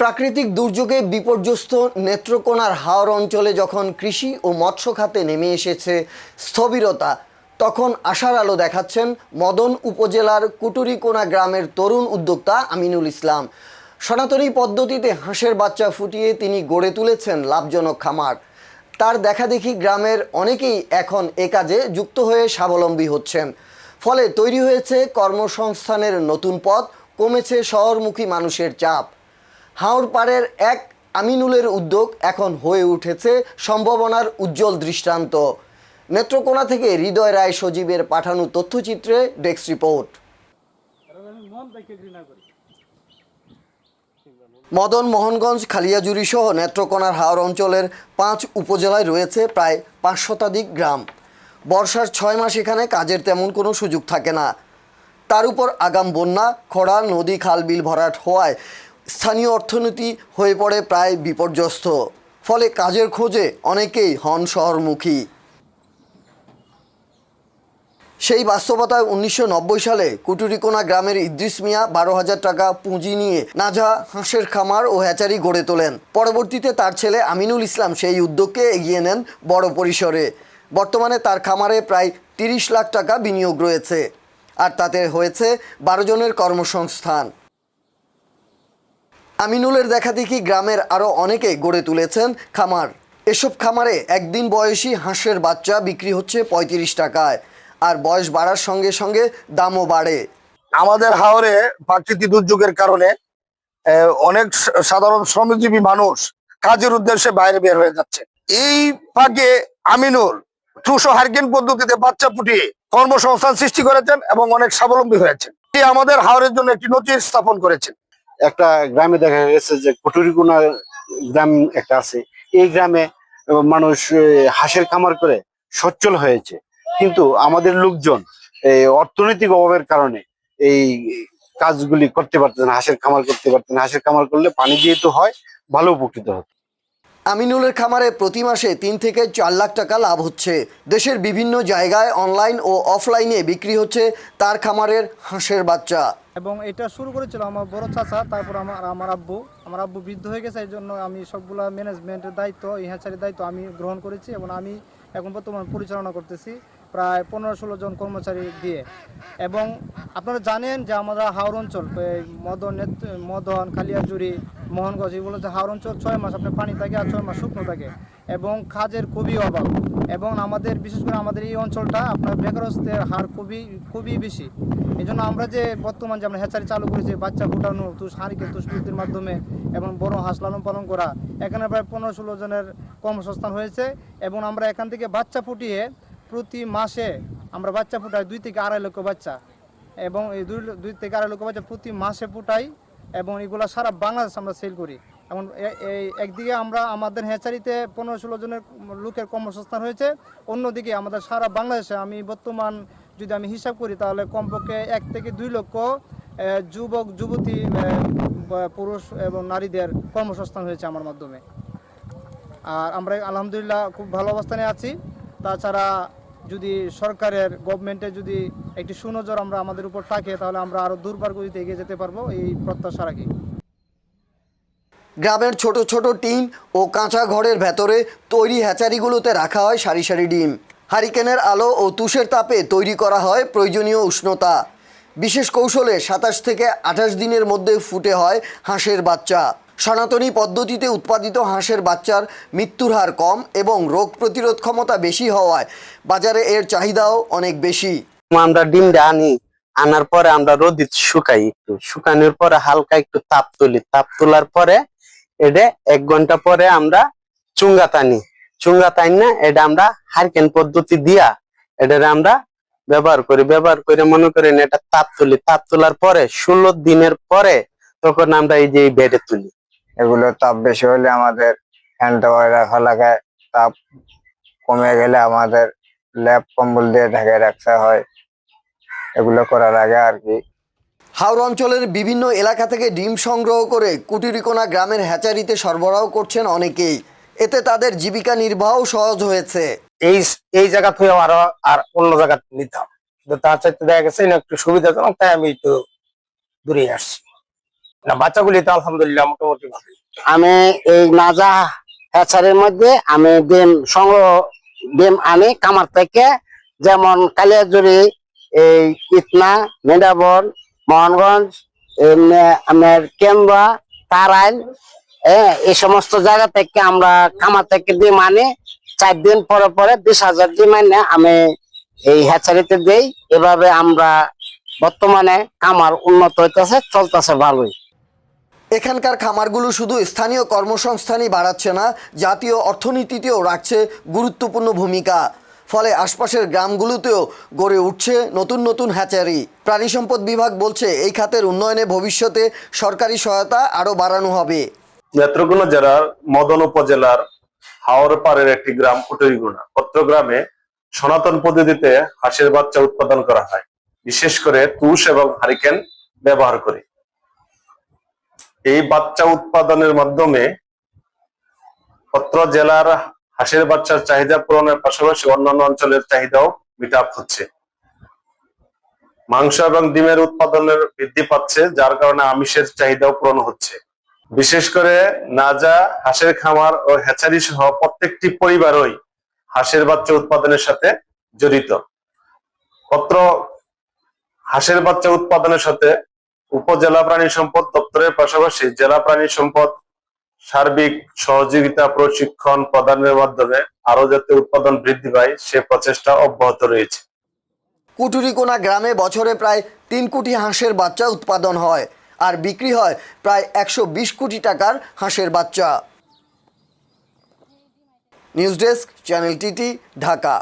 প্রাকৃতিক দুর্যোগে বিপর্যস্ত নেত্রকোনার হাওর অঞ্চলে যখন কৃষি ও মৎস্য খাতে নেমে এসেছে স্থবিরতা, তখন আশার আলো দেখাচ্ছেন মদন উপজেলার কুটুরিকোনা গ্রামের তরুণ উদ্যোক্তা আমিনুল ইসলাম। সনাতনী পদ্ধতিতে হাঁসের বাচ্চা ফুটিয়ে তিনি গড়ে তুলেছেন লাভজনক খামার। তার দেখাদেখি গ্রামের অনেকেই এখন এ কাজে যুক্ত হয়ে স্বাবলম্বী হচ্ছেন। ফলে তৈরি হয়েছে কর্মসংস্থানের নতুন পথ, কমেছে শহরমুখী মানুষের চাপ। হাওর পাড়ের এক আমিনুলের উদ্যোগ এখন হয়ে উঠেছে সম্ভাবনার উজ্জ্বল দৃষ্টান্ত। নেত্রকোনা থেকে হৃদয় রায় সজীবের পাঠানো তথ্যচিত্রে ডেস্ক রিপোর্ট। মদন মোহনগঞ্জ, খালিয়াজুড়ি সহ নেত্রকোনার হাওর অঞ্চলের 5 উপজেলায় রয়েছে প্রায় 5 শতাধিক গ্রাম। বর্ষার 6 মাস এখানে কাজের তেমন কোনো সুযোগ থাকে না। তার উপর আগাম বন্যা, খরা, নদী খাল বিল ভরাট হওয়ায় স্থানীয় অর্থনীতি হয়ে পড়ে প্রায় বিপর্যস্ত। ফলে কাজের খোঁজে অনেকেই হন শহরমুখী। সেই বাস্তবতায় 1990 সালে কুটুরিকোনা গ্রামের ইদ্রিস মিয়া 12,000 টাকা পুঁজি নিয়ে নাজা হাঁসের খামার ও হ্যাচারি গড়ে তোলেন। পরবর্তীতে তার ছেলে আমিনুল ইসলাম সেই উদ্যোগকে এগিয়ে নেন বড় পরিসরে। বর্তমানে তার খামারে প্রায় 30 লাখ টাকা বিনিয়োগ রয়েছে, আর তাতে হয়েছে 12 জনের কর্মসংস্থান। আমিনুলের দেখাদেখি গ্রামের আরও অনেকে গড়ে তুলেছেন খামার। এসব খামারে একদিন বয়সী হাঁসের বাচ্চা বিক্রি হচ্ছে 35 টাকায়, আর বয়স বাড়ার সঙ্গে সঙ্গে দামও বাড়ে। আমাদের হাওরে প্রাকৃতিক দুর্যোগের কারণে অনেক সাধারণ শ্রমজীবী মানুষ কাজের উদ্দেশ্যে বাইরে বের হয়ে যাচ্ছে। এই ফাঁকে আমিনুল ট্রুশো হারিকেন পদ্ধতিতে বাচ্চা ফুটিয়ে কর্মসংস্থান সৃষ্টি করেছেন এবং অনেক স্বাবলম্বী হয়েছেন। তিনি আমাদের হাওরের জন্য একটি নথি স্থাপন করেছেন। একটা গ্রামে দেখা গেছে যে কুটুরিকোনা গ্রাম একটা আছে, এই গ্রামে মানুষ হাঁসের খামার করে সচ্ছল হয়েছে। কিন্তু আমাদের লোকজন এই অর্থনৈতিক অভাবের কারণে এই কাজগুলি করতে পারতেন না, হাঁসের খামার করতে পারতেন না। হাঁসের খামার করলে পানি যেহেতু হয়, ভালো উপকৃত হতো। আমিনুলের খামারে প্রতি মাসে 3 থেকে 4 লাখ টাকা লাভ হচ্ছে। দেশের বিভিন্ন জায়গায় অনলাইন ও অফলাইনে বিক্রি হচ্ছে তার খামারের হাঁসের বাচ্চা। এবং এটা শুরু করেছিল আমার বড় চাচা, তারপর আমার আব্বু বৃদ্ধ হয়ে গেছে, এই জন্য আমি সবগুলা ম্যানেজমেন্টের দায়িত্ব, এই হ্যাচারির দায়িত্ব আমি গ্রহণ করেছি এবং আমি এখন বর্তমানে পরিচালনা করতেছি প্রায় 15-16 জন কর্মচারী দিয়ে। এবং আপনারা জানেন যে আমরা হাওর অঞ্চল মদন, খালিয়াজুড়ি, মোহনগঞ্জ, এগুলো যে হাওর অঞ্চল 6 মাস আপনার পানি থাকে আর 6 মাস শুকনো থাকে এবং কাজের খুবই অভাব। এবং আমাদের বিশেষ করে আমাদের এই অঞ্চলটা আপনার বেকারত্বের হার খুবই বেশি। এই জন্য আমরা যে বর্তমান যে আমরা হ্যাচারি চালু করেছি, বাচ্চা ফুটানো, হারিকেন তুষপুতির মাধ্যমে এবং বড় হাঁস লালন পালন করা, এখানে প্রায় 15-16 জনের কর্মসংস্থান হয়েছে। এবং আমরা এখান থেকে বাচ্চা ফুটিয়ে প্রতি মাসে আমরা বাচ্চা ফুটাই 2 থেকে 2.5 লক্ষ বাচ্চা, এবং এই 2 থেকে 2.5 লক্ষ বাচ্চা প্রতি মাসে ফুটাই এবং এগুলো সারা বাংলাদেশ আমরা সেল করি। এবং এই একদিকে আমরা আমাদের হ্যাচারিতে 15-16 জনের লোকের কর্মসংস্থান হয়েছে, অন্যদিকে আমাদের সারা বাংলাদেশে আমি বর্তমান যদি আমি হিসাব করি তাহলে কমপক্ষে 1 থেকে 2 লক্ষ যুবক যুবতী, পুরুষ এবং নারীদের কর্মসংস্থান হয়েছে আমার মাধ্যমে। আর আমরা আলহামদুলিল্লাহ খুব ভালো অবস্থানে আছি। তাছাড়া যদি সরকারের গভর্নমেন্টের যদি একটি সুনজর আমাদের উপর থাকে, তাহলে আমরা আরও দুর্বার গতিতে এগিয়ে যেতে পারবো, এই প্রত্যাশা রাখি। গ্রামের ছোট ছোট টিন ও কাঁচা ঘরের ভেতরে তৈরি হ্যাচারিগুলোতে রাখা হয় সারি সারি ডিম। হারিকেনের আলো ও তুষের তাপে তৈরি করা হয় প্রয়োজনীয় উষ্ণতা। বিশেষ কৌশলে 27 থেকে 28 দিনের মধ্যে ফুটে হয় হাঁসের বাচ্চা। সনাতনী পদ্ধতিতে উৎপাদিত হাঁসের বাচ্চার মৃত্যুর হার কম এবং রোগ প্রতিরোধ ক্ষমতা বেশি হওয়ায় বাজারে এর চাহিদাও অনেক বেশি। আমরা ডিমটা আনার পরে আমরা রোদে শুকাই, একটু শুকানোর পরে হালকা একটু তাপ তুলি। তাপ তোলার পরে এটা 1 ঘন্টা পরে আমরা চুঙ্গা টানি না, এটা আমরা হারিকেন পদ্ধতি দিয়া এটা আমরা ব্যবহার করে মনে করেন এটা তাপ তুলি। তাপ তোলার পরে 16 দিনের পরে তখন আমরা এই যে বেডে তুলি। এগুলো তাপ বেশি হলে আমাদের ফ্যান রাখা লাগে, তাপ কমে গেলে আমাদের ল্যাপ কম্বল দিয়ে ঢেকে রাখতে হয়, এগুলো করার আগে আর কি। হাওর অঞ্চলের বিভিন্ন এলাকা থেকে ডিম সংগ্রহ করে কুটুরিকোনা গ্রামের হ্যাচারিতে সরবরাহ করছেন অনেকেই। এতে তাদের জীবিকা নির্বাহ সহজ হয়েছে। এই জায়গা থেকে আরো আর অন্য জায়গা নিতাম, তার চাইতে দেখা গেছে একটু সুবিধাজনক, তাই আমি একটু দূরে আসছি। না, বাচ্চাগুলি তো আলহামদুলিল্লাহ মোটামুটি ভালো। আমি এই নাজা হ্যাচারির মধ্যে আমি ডিম আনি কামার থেকে, যেমন কালিয়াজুরি, এই ইতনা, মেডাবন, মোহনগঞ্জ, আমার কেন্দ্রা, তারাইল, এই সমস্ত জায়গা থেকে আমরা কামার থেকে ডিম আনি। 4 দিন পরে পরে 20,000 ডিম আনি আমি এই হ্যাচারিতে দেই। এভাবে আমরা বর্তমানে কামার উন্নত হইতেছে, চলতেছে ভালোই। এখানকার খামারগুলো শুধু স্থানীয় কর্মসংস্থানই বাড়াচ্ছে না, জাতীয় অর্থনীতিতেও রাখছে গুরুত্বপূর্ণ ভূমিকা। ফলে আশপাশের গ্রামগুলোতেও গড়ে উঠছে নতুন নতুন হ্যাচারি। প্রাণী সম্পদ বিভাগ বলছে এই খাতের উন্নয়নে ভবিষ্যতে সরকারি সহায়তা আরও বাড়ানো হবে। নেত্রকোনা জেলার মদন উপজেলার হাওর পাড়ের একটি গ্রাম কুটুরিগুনা পত্রগ্রামে সনাতন পদ্ধতিতে হাঁসের বাচ্চা উৎপাদন করা হয়, বিশেষ করে তুষ এবং হারিকেন ব্যবহার করে। এই বাচ্চা উৎপাদনের মাধ্যমে পত্র জেলার হাঁসের বাচ্চার চাহিদা পূরণের পাশাপাশি অন্যান্য অঞ্চলের চাহিদাও মিট আপ হচ্ছে। মাংস এবং ডিমের উৎপাদনের বৃদ্ধি পাচ্ছে, যার কারণে আমিষের চাহিদাও পূরণ হচ্ছে। বিশেষ করে নাজা হাঁসের খামার ও হ্যাচারি সহ প্রত্যেকটি পরিবারই হাঁসের বাচ্চা উৎপাদনের সাথে জড়িত। পত্র হাঁসের বাচ্চা উৎপাদনের সাথে উপজেলা প্রাণী সম্পদ দপ্তরের পাশাপাশি জেলা প্রাণী সম্পদ সার্বিক সহযোগিতা প্রশিক্ষণ প্রদানের মাধ্যমে আরো যাতে উৎপাদন বৃদ্ধি পায় সে প্রচেষ্টা অব্যাহত রয়েছে। কুটুরিকোনা গ্রামে বছরে প্রায় 3 কোটি হাঁসের বাচ্চা উৎপাদন হয় আর বিক্রি হয় প্রায় 120 কোটি টাকার হাঁসের বাচ্চা। News desk, channel TT, Dhaka.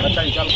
আচ্ছা, চল।